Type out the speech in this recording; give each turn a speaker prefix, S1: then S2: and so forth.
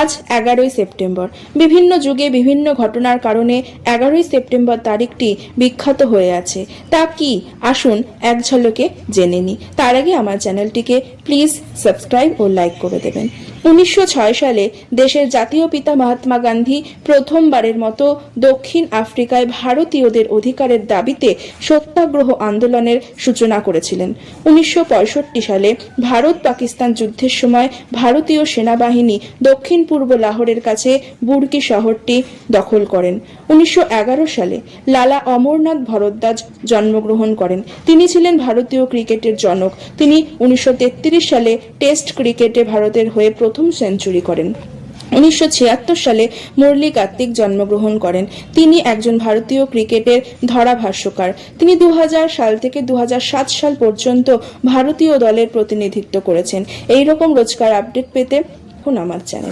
S1: আজ 11ই সেপ্টেম্বর। বিভিন্ন যুগে বিভিন্ন ঘটনার কারণে 11ই সেপ্টেম্বর তারিখটি বিখ্যাত হয়ে আছে। তা কি, আসুন এক ঝলকে জেনে নিই। তার আগে আমার চ্যানেলটিকে প্লিজ সাবস্ক্রাইব ও লাইক করে দেবেন। 1906 সালে দেশের জাতীয় পিতা মহাত্মা গান্ধী প্রথমবারের মতো দক্ষিণ আফ্রিকায় ভারতীয়দের অধিকারের দাবিতে সত্যাগ্রহ আন্দোলনের সূচনা করেছিলেন। 1965 সালে ভারত পাকিস্তান যুদ্ধের সময় ভারতীয় সেনাবাহিনী দক্ষিণ পূর্ব লাহোরের কাছে বুরকি শহরটি দখল করেন। 1911 সালে লালা অমরনাথ ভরদ্বাজ জন্মগ্রহণ করেন। তিনি ছিলেন ভারতীয় ক্রিকেটের জনক। তিনি 1933 সালে টেস্ট ক্রিকেটে ভারতের হয়ে প্রথম সেঞ্চুরি করেন। 1976 সালে মুরলী কার্তিক জন্মগ্রহণ করেন। তিনি একজন ভারতীয় ক্রিকেটের ধারাভাষ্যকার। তিনি 2000 সাল থেকে 2007 সাল পর্যন্ত ভারতীয় দলের প্রতিনিধিত্ব করেছেন। এই রকম রোজকার আপডেট পেতে আমার চ্যানেলে